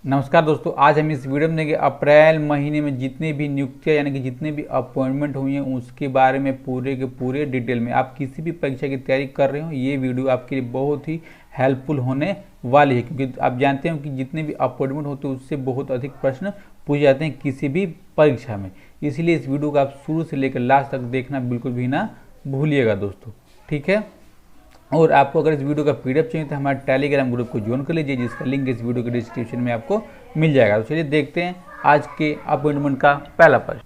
नमस्कार दोस्तों, आज हम इस वीडियो में देखेंगे अप्रैल महीने में जितने भी नियुक्तियां यानी कि जितने भी अपॉइंटमेंट हुई हैं उसके बारे में पूरे के पूरे डिटेल में। आप किसी भी परीक्षा की तैयारी कर रहे हो, ये वीडियो आपके लिए बहुत ही हेल्पफुल होने वाली है, क्योंकि आप जानते हो कि जितने भी अपॉइंटमेंट होते हैं उससे बहुत अधिक प्रश्न पूछे जाते हैं किसी भी परीक्षा में। इसलिए इस वीडियो को आप शुरू से लेकर लास्ट तक देखना बिल्कुल भी ना भूलिएगा दोस्तों, ठीक है। और आपको अगर इस वीडियो का पीडीएफ चाहिए तो हमारे टेलीग्राम ग्रुप को ज्वाइन कर लीजिए, जिसका लिंक इस वीडियो के डिस्क्रिप्शन में आपको मिल जाएगा। तो चलिए देखते हैं आज के अपॉइंटमेंट का पहला प्रश्न।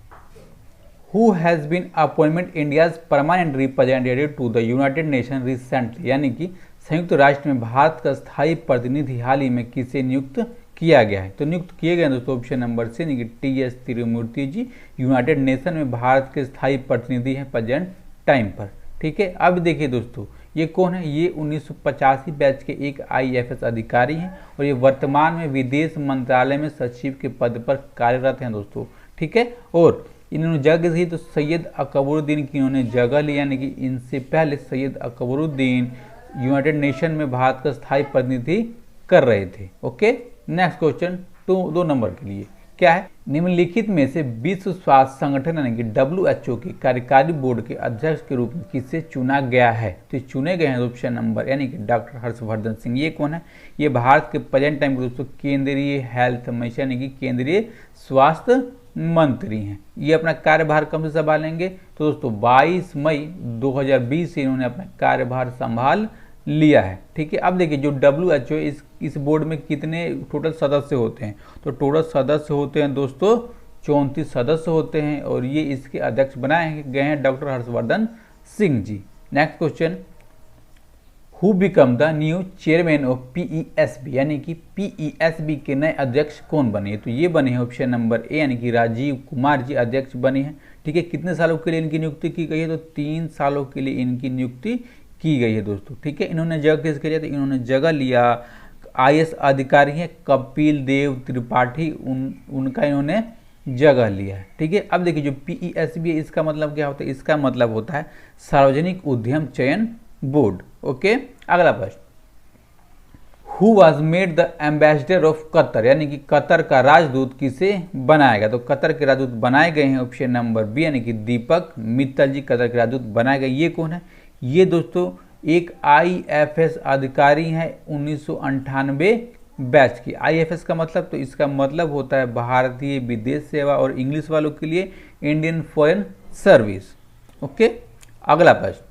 Who has been appointment India's permanent representative to the United Nation recently, यानी कि संयुक्त राष्ट्र में भारत का स्थायी प्रतिनिधि हाल ही में किसे नियुक्त किया गया है। तो नियुक्त किए गए दोस्तों ऑप्शन नंबर सी यानी कि TS तिरुमूर्ति जी यूनाइटेड नेशन में भारत के स्थायी प्रतिनिधि हैं प्रेजेंट टाइम पर, ठीक है। अब देखिए दोस्तों ये कौन है, ये 1985 बैच के एक IAFS अधिकारी हैं और ये वर्तमान में विदेश मंत्रालय में सचिव के पद पर कार्यरत हैं दोस्तों, ठीक है। और इन्होंने जगह दी तो सैयद अकबरुद्दीन की इन्होंने जगह ली, यानी कि इनसे पहले सैयद अकबरुद्दीन यूनाइटेड नेशन में भारत का स्थायी प्रतिनिधि कर रहे थे। ओके, नेक्स्ट क्वेश्चन 2 नंबर के लिए क्या है, निम्नलिखित में से विश्व स्वास्थ्य संगठन यानी कि WHO के कार्यकारी बोर्ड के अध्यक्ष के रूप में किसे चुना गया है। तो चुने गए हैं ऑप्शन नंबर यानी कि डॉक्टर हर्षवर्धन सिंह। ये कौन है, ये भारत के प्रेजेंट टाइम के दोस्तों केंद्रीय हेल्थ मिशन यानी कि केंद्रीय स्वास्थ्य मंत्री हैं। ये अपना कार्यभार कब से संभालेंगे, तो दोस्तों 22 मई 2020 से इन्होंने अपना कार्यभार संभाल लिया है, ठीक है। अब देखिए जो WHO इस बोर्ड में कितने टोटल सदस्य होते हैं, तो टोटल सदस्य होते हैं दोस्तों 34 सदस्य होते हैं और ये इसके अध्यक्ष बनाए गए हैं doctor Harshvardhan Singh ji. Next question, who become the new chairman of PESB, यानी कि PESB के नए अध्यक्ष कौन बने, तो ये बने हैं ऑप्शन नंबर ए यानी कि राजीव कुमार जी अध्यक्ष बने हैं, ठीक है। कितने सालों के लिए इनकी नियुक्ति की गई है, तो 3 सालों के लिए इनकी नियुक्ति की गई है दोस्तों, ठीक है। इन्होंने जगह किसके लिए, तो इन्होंने जगह लिया IAS अधिकारी हैं कपिल देव त्रिपाठी, उनका इन्होंने जगह लिया है, ठीक है। अब देखिए जो PESB है इसका मतलब क्या होता है, इसका मतलब होता है सार्वजनिक उद्यम चयन बोर्ड। ओके, अगला प्रश्न, who was made the ambassador of Qatar, यानी कि कतर का राजदूत किसे बनाया गया, तो कतर के राजदूत बनाए गए हैं ऑप्शन नंबर बी यानी कि दीपक मित्तल जी कतर के राजदूत बनाए गए। ये कौन है, ये दोस्तों एक IAFS अधिकारी हैं 1998 बैच की। IAFS का मतलब, तो इसका मतलब होता है भारतीय विदेश सेवा और इंग्लिश वालों के लिए इंडियन फॉरेन सर्विस। ओके, अगला प्रश्न,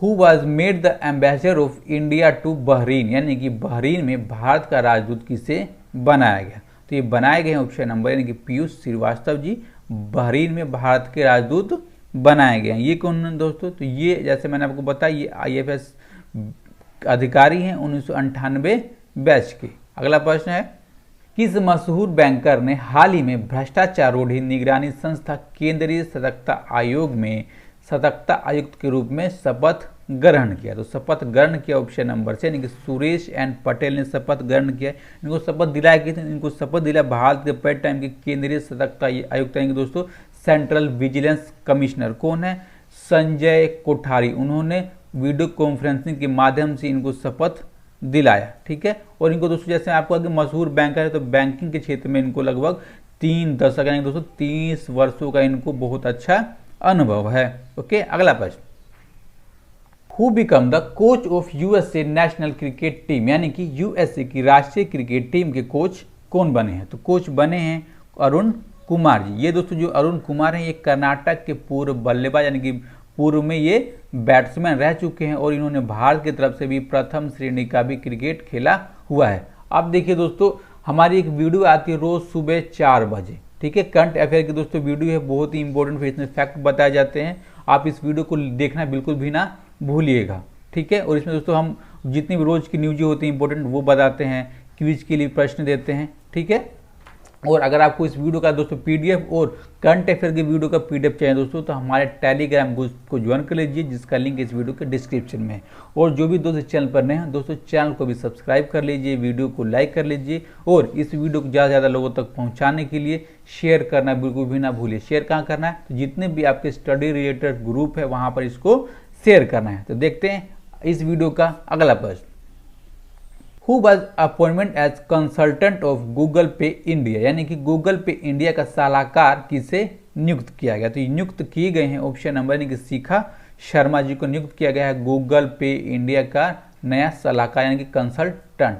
who was made the ambassador of India to Bahrain, यानी कि बहरीन में भारत का राजदूत किसे बनाया गया, तो ये बनाए गए हैं ऑप्शन नंबर यानी कि पीयूष श्रीवास्तव जी बहरीन में भारत के राजदूत बनाए गए हैं। ये कौन है दोस्तों, तो ये जैसे मैंने आपको बताया ये IAFS अधिकारी हैं 1998 बैच के। अगला प्रश्न है, किस मशहूर बैंकर ने हाल ही में भ्रष्टाचार रोधी निगरानी संस्था केंद्रीय सतर्कता आयोग में सतर्कता आयुक्त के रूप में शपथ ग्रहण किया, तो शपथ ग्रहण किया ऑप्शन नंबर से यानी कि सुरेश एन पटेल ने शपथ ग्रहण किया। इनको शपथ दिलाया कि इनको शपथ दिलाया भारत के प्रेजेंट टाइम के केंद्रीय सतर्कता आयुक्त यानी कि दोस्तों सेंट्रल विजिलेंस कमिश्नर कौन है, संजय कोठारी। उन्होंने वीडियो कॉन्फ्रेंसिंग के माध्यम से इनको शपथ दिलाया, ठीक है। और इनको दोस्तों जैसे आपको आगे मशहूर बैंकर है, तो बैंकिंग के क्षेत्र में इनको लगभग 3 दशक यानी दोस्तों 30 वर्षों का इनको बहुत अच्छा अनुभव है। ओके, अगला प्रश्न, who become the coach of USA national cricket team, यानी कि USA की राष्ट्रीय क्रिकेट टीम के कोच कौन बने हैं, तो कोच बने हैं अरुण कुमार जी। ये दोस्तों जो अरुण कुमार हैं ये कर्नाटक के पूर्व बल्लेबाज यानी कि पूर्व में ये बैट्समैन रह चुके हैं और इन्होंने भारत की तरफ से भी प्रथम श्रेणी का भी क्रिकेट खेला हुआ है। अब देखिए दोस्तों हमारी एक वीडियो आती है रोज सुबह 4 बजे, ठीक है। करंट अफेयर की दोस्तों वीडियो है, बहुत ही इंपॉर्टेंट इसमें फैक्ट बताए जाते हैं। आप इस वीडियो को देखना बिल्कुल भी ना भूलिएगा, ठीक है। और इसमें दोस्तों हम जितनी भी रोज की न्यूज़ होती है इंपॉर्टेंट वो बताते हैं, क्विज के लिए प्रश्न देते हैं, ठीक है। और अगर आपको इस वीडियो का दोस्तों PDF और करंट अफेयर की वीडियो का PDF चाहिए दोस्तों, तो हमारे टेलीग्राम ग्रुप को ज्वाइन कर लीजिए, जिसका लिंक इस वीडियो के डिस्क्रिप्शन में है। और जो भी दोस्तों चैनल पर नए हैं दोस्तों चैनल को भी सब्सक्राइब कर लीजिए, वीडियो को लाइक कर लीजिए और इस वीडियो को ज़्यादा से ज़्यादा लोगों तक पहुँचाने के लिए शेयर करना बिल्कुल भी ना भूलिए। शेयर कहाँ करना है, तो जितने भी आपके स्टडी रिलेटेड ग्रुप है वहाँ पर इसको शेयर करना है। तो देखते हैं इस वीडियो का अगला प्रश्न, who was appointment as consultant of Google Pay India, यानी कि गूगल पे इंडिया का सलाहकार किसे नियुक्त किया गया। तो नियुक्त किए गए हैं ऑप्शन नंबर यानी कि शिखा शर्मा जी को नियुक्त किया गया है गूगल पे इंडिया का नया सलाहकार यानी कि कंसल्टेंट।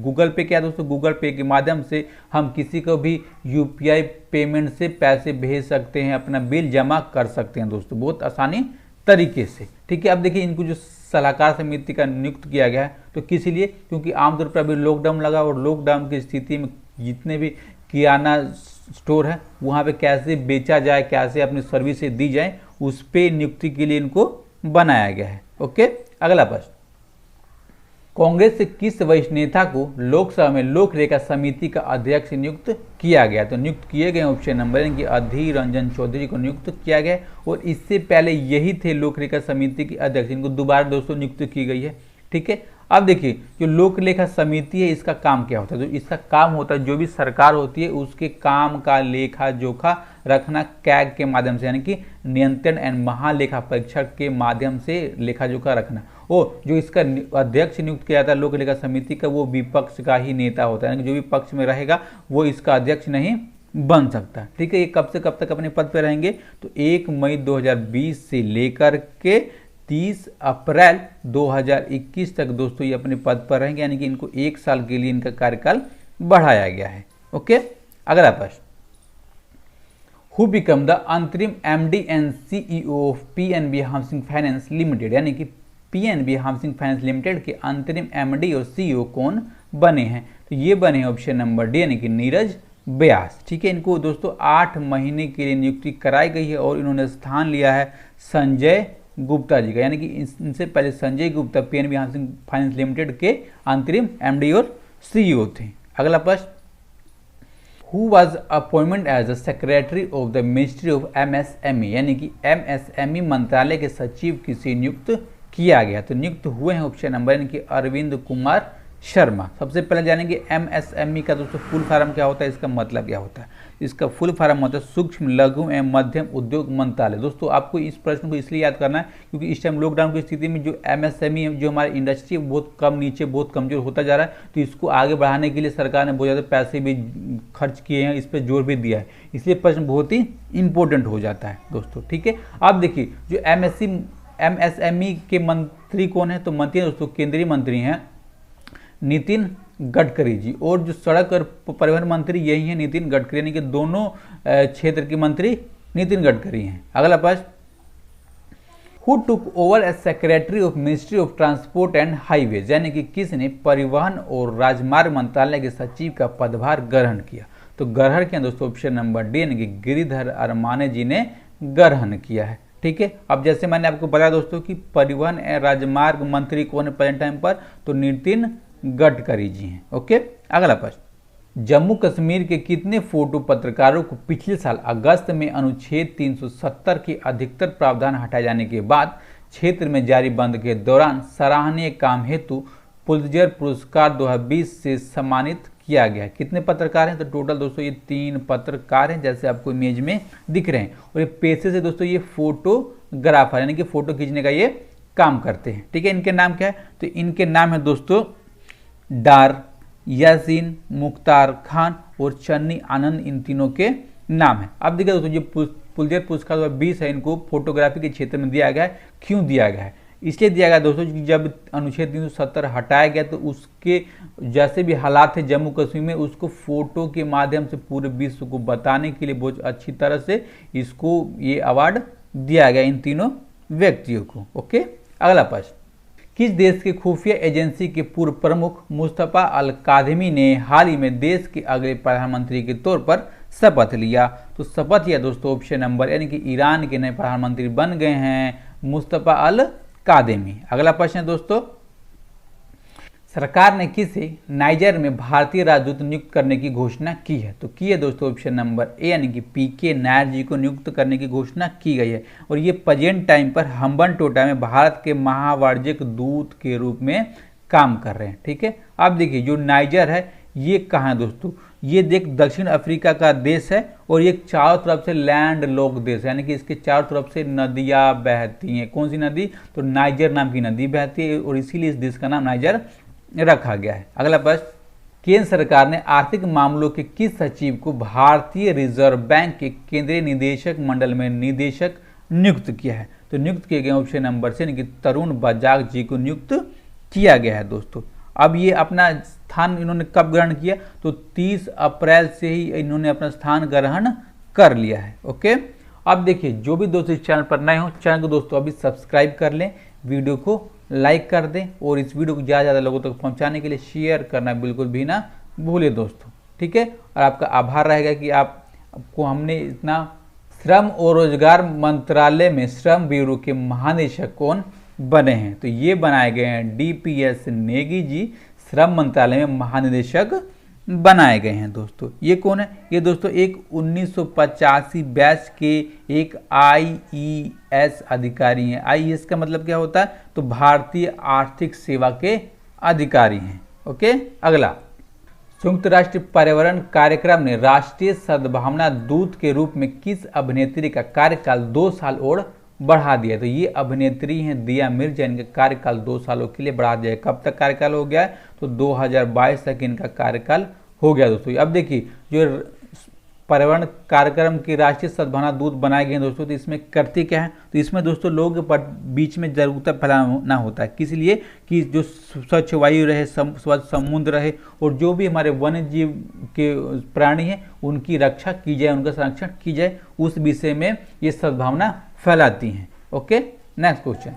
गूगल पे क्या दोस्तों, गूगल पे के माध्यम से हम किसी को भी यूपीआई पेमेंट से पैसे भेज सकते हैं, अपना बिल जमा कर सकते हैं दोस्तों, बहुत आसानी तरीके से। ठीक है, अब देखिए इनको जो सलाहकार समिति का नियुक्त किया गया है तो किस लिए, क्योंकि आमतौर पर अभी लॉकडाउन लगा और लॉकडाउन की स्थिति में जितने भी किराना स्टोर है वहाँ पे कैसे बेचा जाए, कैसे अपनी सर्विसेज दी जाए, उस पे नियुक्ति के लिए इनको बनाया गया है। ओके, अगला प्रश्न, कांग्रेस से किस वरिष्ठ नेता को लोकसभा में लोक रेखा समिति का अध्यक्ष नियुक्त किया गया। तो नियुक्त किए गए ऑप्शन नंबर यानी कि अधीर रंजन चौधरी को नियुक्त किया गया और इससे पहले यही थे लोक रेखा समिति के अध्यक्ष, इनको दोबारा दोस्तों नियुक्त की गई है। ठीक है, अब देखिए जो लोक लेखा समिति है इसका काम क्या होता है। जो इसका काम होता है, जो भी सरकार होती है उसके काम का लेखा जोखा रखना कैग के माध्यम से, यानी कि नियंत्रण एंड महालेखा परीक्षक के माध्यम से लेखा जोखा रखना। और जो इसका अध्यक्ष नियुक्त किया जाता है लोक लेखा समिति का, वो विपक्ष का ही नेता होता है, यानी कि जो भी पक्ष में रहेगा वो इसका अध्यक्ष नहीं बन सकता। ठीक है, ये कब से कब तक अपने पद पर रहेंगे, तो 1 मई 2020 से लेकर के 30 अप्रैल 2021 तक दोस्तों ये अपने पद पर रहेंगे, यानी कि इनको 1 साल के लिए इनका कार्यकाल बढ़ाया गया है। ओके, अगला प्रश्न, हु बिकम द अंतरिम MD and CEO of PNB Housing Finance limited, यानी कि पीएनबी हाउसिंग फाइनेंस लिमिटेड के अंतरिम एमडी और सीईओ कौन बने हैं। तो ये बने हैं ऑप्शन नंबर डी यानी कि नीरज व्यास। ठीक है, इनको दोस्तों 8 महीने के लिए नियुक्ति कराई गई है और इन्होंने स्थान लिया है संजय गुप्ता जी का, यानी कि इनसे पहले Sanjay Gupta PNB Housing Finance Limited के अंतरिम एमडी और सीईओ थे। अगला प्रश्न, who was appointment as the secretary of the ministry of MSME, यानी कि एमएसएमई मंत्रालय के सचिव किसे नियुक्त किया गया। तो नियुक्त हुए हैं ऑप्शन नंबर यानी कि अरविंद कुमार शर्मा। सबसे पहले जानेंगे एमएसएमई का दोस्तों फुल फॉर्म क्या होता है, इसका मतलब क्या होता है। इसका फुल फॉर्म होता है सूक्ष्म लघु एवं मध्यम उद्योग मंत्रालय। दोस्तों आपको इस प्रश्न को इसलिए याद करना है क्योंकि इस टाइम लॉकडाउन की स्थिति में जो एमएसएमई जो हमारी इंडस्ट्री बहुत कम नीचे बहुत कमजोर होता जा रहा है, तो इसको आगे बढ़ाने के लिए सरकार ने बहुत ज़्यादा पैसे भी खर्च किए हैं, इस पर जोर भी दिया है, इसलिए प्रश्न बहुत ही इंपॉर्टेंट हो जाता है दोस्तों। ठीक है, आप देखिए जो एमएसएमई के मंत्री कौन है, तो मंत्री दोस्तों केंद्रीय मंत्री हैं नितिन गडकरी जी, और जो सड़क और परिवहन मंत्री यही हैं नितिन गडकरी, यानी कि दोनों क्षेत्र के मंत्री नितिन गडकरी हैं। अगला प्रश्न, who took over as secretary of ministry of transport and highways, यानी कि किसने परिवहन और राजमार्ग मंत्रालय के सचिव का पदभार ग्रहण किया। तो ग्रहण किया दोस्तों ऑप्शन नंबर डी यानी कि गिरिधर अरमाने जी ने ग्रहण किया है। ठीक है, अब जैसे मैंने आपको बताया दोस्तों कि परिवहन एवं राजमार्ग मंत्री कौन है प्रेजेंट टाइम पर, तो नितिन गडकरी जी हैं। ओके, अगला प्रश्न, जम्मू कश्मीर के कितने फोटो पत्रकारों को पिछले साल अगस्त में अनुच्छेद 370 के अधिकतर प्रावधान हटाए जाने के बाद क्षेत्र में जारी बंद के दौरान सराहनीय काम हेतु पुलित्जर पुरस्कार 2020 से सम्मानित किया गया। कितने पत्रकार हैं, तो टोटल दोस्तों ये 3 पत्रकार हैं जैसे आपको इमेज में दिख रहे हैं, और ये पेशे से दोस्तों ये फोटोग्राफर यानी कि फोटो खींचने का ये काम करते हैं। ठीक है, इनके नाम क्या है, तो इनके नाम है दोस्तों डार, यासीन, मुख्तार खान और चन्नी आनंद, इन तीनों के नाम है। अब देखिए दोस्तों जो पुलित्जर पुरस्कार 2020 है इनको फोटोग्राफी के क्षेत्र में दिया गया है। क्यों दिया गया है, इसलिए दिया गया दोस्तों कि जब अनुच्छेद 370 हटाया गया तो उसके जैसे भी हालात थे जम्मू कश्मीर में उसको फोटो के माध्यम से पूरे विश्व को बताने के लिए बहुत अच्छी तरह से इसको ये अवार्ड दिया गया इन तीनों व्यक्तियों को। ओके, अगला प्रश्न, किस देश के खुफिया एजेंसी के पूर्व प्रमुख मुस्तफा अल कादेमी ने हाल ही में देश के अगले प्रधानमंत्री के तौर पर शपथ लिया। तो शपथ लिया दोस्तों ऑप्शन नंबर यानी कि ईरान के नए प्रधानमंत्री बन गए हैं मुस्तफा अल कादेमी। अगला प्रश्न है दोस्तों, सरकार ने किसे नाइजर में भारतीय राजदूत नियुक्त करने की घोषणा की है। तो की है दोस्तों ऑप्शन नंबर ए यानी कि पीके नायर जी को नियुक्त करने की घोषणा की गई है, और ये प्रेजेंट टाइम पर हम्बनटोटा में भारत के महावाणिज्यिक दूत के रूप में काम कर रहे हैं। ठीक है, अब देखिए जो नाइजर है ये कहाँ है दोस्तों, ये देख दक्षिण अफ्रीका का देश है और ये चारों तरफ से लैंड लॉक देश है, यानी कि इसके चारों तरफ से नदियाँ बहती हैं। कौन सी नदी, तो नाइजर नाम की नदी बहती है और इसीलिए इस देश का नाम नाइजर रखा गया है। अगला प्रश्न, केंद्र सरकार ने आर्थिक मामलों के किस सचिव को भारतीय रिजर्व बैंक के केंद्रीय निदेशक मंडल में निदेशक नियुक्त किया है? तो नियुक्त किए गए ऑप्शन नंबर से कि तरुण बजाज जी को नियुक्त किया गया है दोस्तों। अब ये अपना स्थान इन्होंने कब ग्रहण किया? तो 30 अप्रैल से ही इन्होंने अपना स्थान ग्रहण कर लिया है। ओके, अब देखिए जो भी दोस्तों इस चैनल पर नए हो, चैनल को दोस्तों अभी सब्सक्राइब कर लें, वीडियो को लाइक कर दें और इस वीडियो को ज़्यादा से ज़्यादा लोगों तक पहुंचाने के लिए शेयर करना बिल्कुल भी ना भूलें दोस्तों, ठीक है। और आपका आभार रहेगा कि आपको हमने इतना श्रम और रोजगार मंत्रालय में श्रम ब्यूरो के महानिदेशक कौन बने हैं? तो ये बनाए गए हैं डीपीएस नेगी जी, श्रम मंत्रालय में महानिदेशक बनाए गए हैं दोस्तों। ये कौन है? ये दोस्तों एक 1985 बैच के एक आईईएस अधिकारी हैं। आईईएस का मतलब क्या होता है? तो भारतीय आर्थिक सेवा के अधिकारी हैं। ओके, अगला, संयुक्त राष्ट्र पर्यावरण कार्यक्रम ने राष्ट्रीय सद्भावना दूत के रूप में किस अभिनेत्री का कार्यकाल 2 साल और बढ़ा दिया? तो ये अभिनेत्री हैं दिया मिर्जा, इनका कार्यकाल 2 सालों के लिए बढ़ा दिया है। कब तक कार्यकाल हो गया है? तो 2022 तक इनका कार्यकाल हो गया दोस्तों। अब देखिए जो पर्यावरण कार्यक्रम की राष्ट्रीय सद्भावना दूत बनाए गए हैं दोस्तों, तो इसमें करते क्या है? तो इसमें दोस्तों लोगों के बीच में जागरूकता फैलाना होता है, किस लिए कि जो स्वच्छ वायु रहे, स्वच्छ समुद्र रहे और जो भी हमारे वन्य जीव के प्राणी हैं उनकी रक्षा की जाए, उनका संरक्षण की जाए, उस विषय में ये सद्भावना फैलाती हैं। Okay, next question,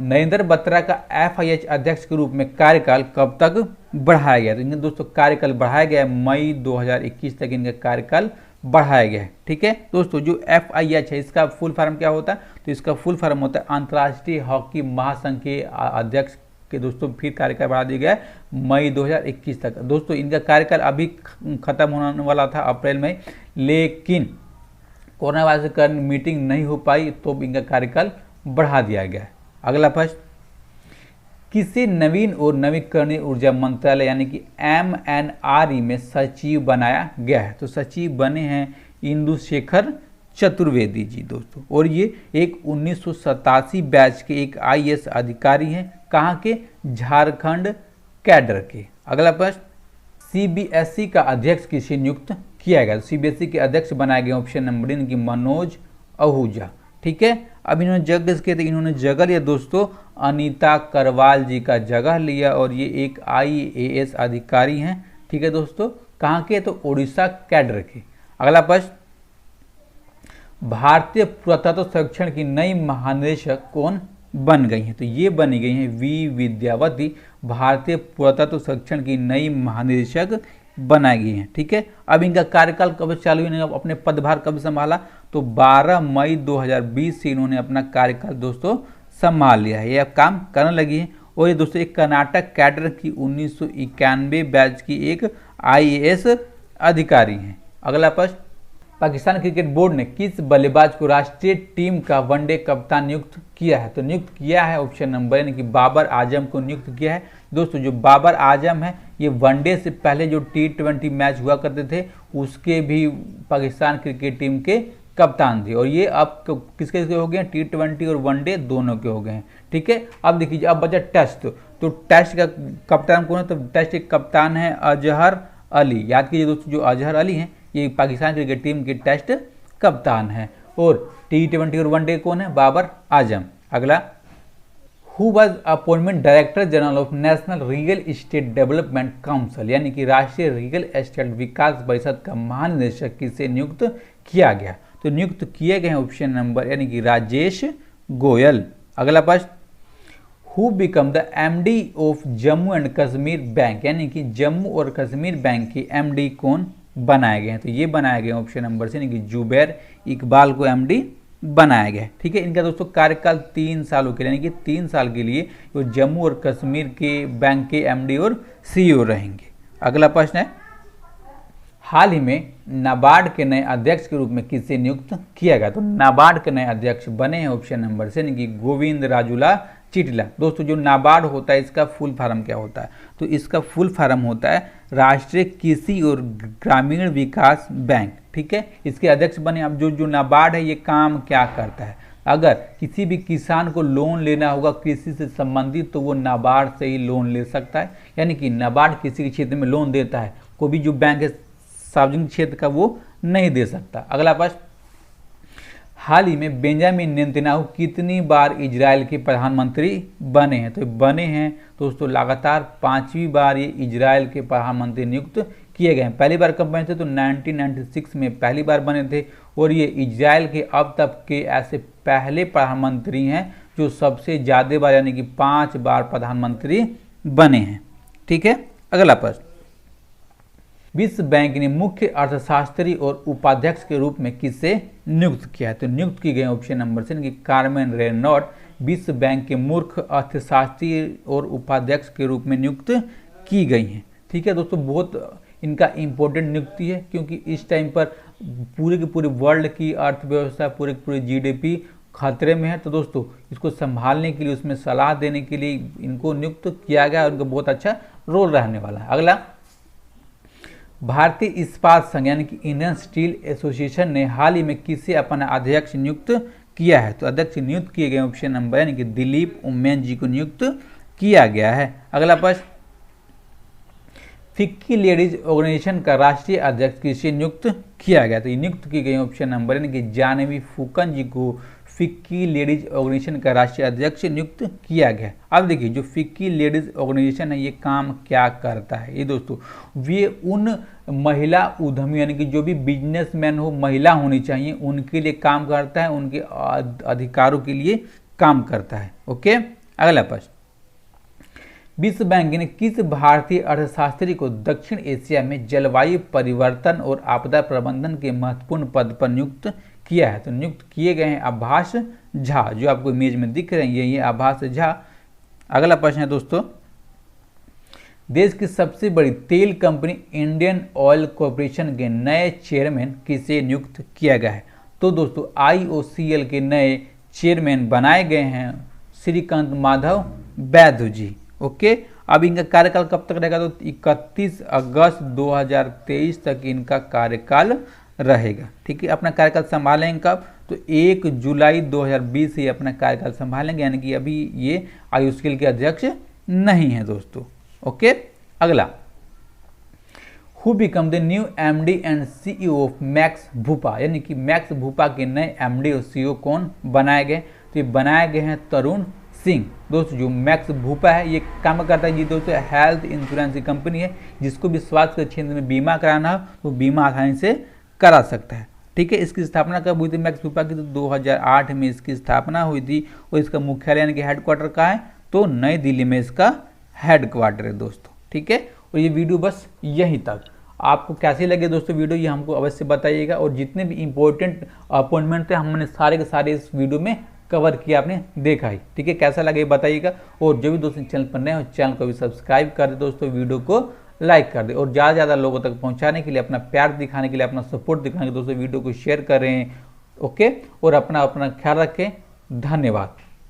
Narendra Batra का FIH अध्यक्ष के रूप में कार्यकाल कब तक बढ़ाया गया? तो इनका दोस्तों कार्यकाल बढ़ाया गया है मई 2021 तक इनका कार्यकाल बढ़ाया गया है। ठीक है दोस्तों, जो FIH है इसका फुल फॉर्म क्या होता है? तो इसका फुल फॉर्म होता है अंतर्राष्ट्रीय हॉकी महासंघ के अध्यक्ष के दोस्तों फिर कार्यकाल बढ़ा दिया गया है मई 2021 तक। दोस्तों इनका कार्यकाल अभी खत्म होने वाला था अप्रैल में, लेकिन कोरोना वायरस के कारण मीटिंग नहीं हो पाई तो इनका कार्यकाल बढ़ा दिया गया है। अगला प्रश्न, किसे नवीन और नवीकरणीय ऊर्जा मंत्रालय यानी कि MNRE में सचिव बनाया गया है? तो सचिव बने हैं इंदुशेखर चतुर्वेदी जी दोस्तों, और ये एक 1987 बैच के एक IAS अधिकारी हैं। कहाँ के? झारखंड कैडर के। अगला प्रश्न, CBSE का अध्यक्ष किसे नियुक्त किया गया? CBSE के अध्यक्ष बनाए गए ऑप्शन नंबर इनकी मनोज आहूजा। ठीक है, अब इन्होंने जगह किए थे, इन्होंने जगह लिया दोस्तों अनीता करवाल जी का जगह लिया, और ये एक IAS अधिकारी हैं। ठीक है दोस्तों, कहाँ के? तो उड़ीसा कैडर के। अगला प्रश्न, भारतीय पुरातत्व संरक्षण की नई महानिदेशक कौन बन गई हैं? तो ये बनी गई हैं V विद्यावती, भारतीय पुरातत्व संरक्षण की नई महानिदेशक बनाई गई हैं। ठीक है, अब इनका कार्यकाल कब चालू, इन्होंने अपने पदभार कब संभाला? तो 12 मई 2020 से इन्होंने अपना कार्यकाल दोस्तों संभाल लिया है, ये अब काम करने लगी है। और ये दोस्तों एक कर्नाटक कैडर की 1991 बैच की एक IAS अधिकारी हैं। अगला प्रश्न, पाकिस्तान क्रिकेट बोर्ड ने किस बल्लेबाज को राष्ट्रीय टीम का वनडे कप्तान नियुक्त किया है? तो नियुक्त किया है ऑप्शन नंबर यानी कि बाबर आजम को नियुक्त किया है। दोस्तों जो बाबर आजम है ये वनडे से पहले जो T20 मैच हुआ करते थे उसके भी पाकिस्तान क्रिकेट टीम के कप्तान थे, और ये अब किसके हो गए हैं? T20 और वनडे दोनों के हो गए हैं। ठीक है, अब देखिए अब बचा टेस्ट, तो टेस्ट का कप्तान कौन है? तो टेस्ट के कप्तान है अजहर अली। याद कीजिए दोस्तों, जो अजहर अली हैं ये पाकिस्तान क्रिकेट टीम के टेस्ट कप्तान है, और T20 और वनडे कौन है? बाबर आजम। अगला, who was appointment director general of national real estate development council यानी कि राष्ट्रीय रियल एस्टेट विकास परिषद का महानिदेशक किसे नियुक्त किया गया? तो नियुक्त किए गए हैं ऑप्शन नंबर यानी कि राजेश गोयल। अगला प्रश्न, who become the MD of Jammu and Kashmir bank यानी कि जम्मू और कश्मीर बैंक के MD कौन बनाए गए हैं? तो ये बनाए गए ऑप्शन नंबर से यानी कि जुबैर इकबाल को MD बनाया गया है। ठीक है, इनका दोस्तों कार्यकाल 3 सालों के लिए यानी कि 3 साल के लिए वो जम्मू और कश्मीर के बैंक के MD और CEO रहेंगे। अगला प्रश्न है, हाल ही में नाबार्ड के नए अध्यक्ष के रूप में किसे नियुक्त किया गया? तो नाबार्ड के नए अध्यक्ष बने हैं ऑप्शन नंबर से यानी कि गोविंद राजूला चिटिला। दोस्तों जो नाबार्ड होता है इसका फुल फॉर्म क्या होता है? तो इसका फुल फॉर्म होता है राष्ट्रीय कृषि और ग्रामीण विकास बैंक। ठीक है, इसके अध्यक्ष बने। अब जो नाबार्ड है ये काम क्या करता है? अगर किसी भी किसान को लोन लेना होगा कृषि से संबंधित तो वो नाबार्ड से ही लोन ले सकता है, यानी कि नाबार्ड किसी के क्षेत्र में लोन देता है, कोई भी जो बैंक है सार्वजनिक क्षेत्र का वो नहीं दे सकता। अगला प्रश्न, हाल ही में बेंजामिन नेतन्याहू कितनी बार इजराइल के प्रधानमंत्री बने हैं? तो बने हैं दोस्तों लगातार 5वीं बार ये इजराइल के प्रधानमंत्री नियुक्त किए गए हैं। पहली बार कब बने थे? तो 1996 में पहली बार बने थे, और ये इजराइल के अब तक के ऐसे पहले प्रधानमंत्री हैं जो सबसे ज़्यादा बार यानी कि 5 बार प्रधानमंत्री बने हैं। ठीक है, अगला प्रश्न, विश्व बैंक ने मुख्य अर्थशास्त्री और उपाध्यक्ष के रूप में किसे नियुक्त किया है? तो नियुक्त की गई ऑप्शन नंबर से कि कार्मेन रेनॉल्ड विश्व बैंक के मुख्य अर्थशास्त्री और उपाध्यक्ष के रूप में नियुक्त की गई हैं। ठीक है दोस्तों, बहुत इनका इम्पोर्टेंट नियुक्ति है, क्योंकि इस टाइम पर पूरे के पूरे वर्ल्ड की अर्थव्यवस्था, पूरे के पूरे जीडीपी खतरे में है। तो दोस्तों इसको संभालने के लिए, उसमें सलाह देने के लिए इनको नियुक्त किया गया और उनका बहुत अच्छा रोल रहने वाला है। अगला, भारतीय इस्पात संघ यानी कि इंडियन स्टील एसोसिएशन ने हाल ही में किसे अपना अध्यक्ष नियुक्त किया है? तो अध्यक्ष नियुक्त किए गए ऑप्शन नंबर यानी कि दिलीप उम्मेन जी को नियुक्त किया गया है। अगला प्रश्न, फिक्की लेडीज ऑर्गेनाइजेशन का राष्ट्रीय अध्यक्ष किसे नियुक्त किया गया? तो नियुक्त की गई ऑप्शन नंबर यानी कि जानवी फूकन जी को फिक्की लेडीज ऑर्गेनाइजेशन का राष्ट्रीय अध्यक्ष नियुक्त किया गया। अब देखिए, जो फिक्की लेडीज ऑर्गेनाइजेशन है ये काम क्या करता है? ये दोस्तों ये उन महिला उद्यमी यानी कि जो भी बिजनेसमैन हो, महिला होनी चाहिए, उनके लिए काम करता है, उनके अधिकारों के लिए काम करता है। ओके, अगला प्रश्न, विश्व बैंक ने किस भारतीय अर्थशास्त्री को दक्षिण एशिया में जलवायु परिवर्तन और आपदा प्रबंधन के महत्वपूर्ण पद पर नियुक्त किया है? तो नियुक्त किए गए हैं आभास झा, जो आपको इमेज में दिख रहे हैं ये आभास झा। अगला प्रश्न है दोस्तों, देश की सबसे बड़ी तेल कंपनी इंडियन ऑयल कॉर्पोरेशन के नए चेयरमैन किसे नियुक्त किया गया है? तो दोस्तों IOCL के नए चेयरमैन बनाए गए हैं श्रीकांत माधव वैद्य जी। ओके, अब इनका कार्यकाल कब तक रहेगा? तो 31 अगस्त 2023 तक इनका कार्यकाल रहेगा। ठीक है, अपना कार्यकाल संभालेंगे कब? तो 1 जुलाई 2020 से अपना कार्यकाल संभालेंगे, यानी कि अभी ये IOCL के अध्यक्ष नहीं है दोस्तों। ओके, अगला, who become the new MD and CEO of Max Bupa, यानी कि मैक्स भूपा के नए MD और CEO कौन बनाए गए? तो ये बनाए गए हैं तरुण सिंह। दोस्तों जो मैक्स भूपा है ये काम करता है जी दोस्तों हेल्थ इंश्योरेंस की कंपनी है, जिसको भी स्वास्थ्य के क्षेत्र में बीमा कराना हो तो बीमा आसानी से करा सकता है। ठीक है, इसकी स्थापना कब हुई थी मैक्स भूपा की? तो 2008 में इसकी स्थापना हुई थी, और इसका मुख्यालय यानी कि हेडक्वार्टर कहाँ है? तो नई दिल्ली में इसका हेडक्वार्टर है दोस्तों। ठीक है, और ये वीडियो बस यहीं तक। आपको कैसे लगे दोस्तों वीडियो, ये हमको अवश्य बताइएगा, और जितने भी इंपॉर्टेंट अपॉइंटमेंट थे हमने सारे के सारे इस वीडियो में कवर किया, आपने देखा ही। ठीक है, कैसा लगे बताइएगा, और जो भी दोस्तों चैनल पर नए हो चैनल को भी सब्सक्राइब कर दे दोस्तों, वीडियो को लाइक कर दे, और ज़्यादा से ज़्यादा लोगों तक पहुंचाने के लिए, अपना प्यार दिखाने के लिए, अपना सपोर्ट दिखाने के लिए दोस्तों वीडियो को शेयर करें। ओके, और अपना ख्याल रखें। धन्यवाद।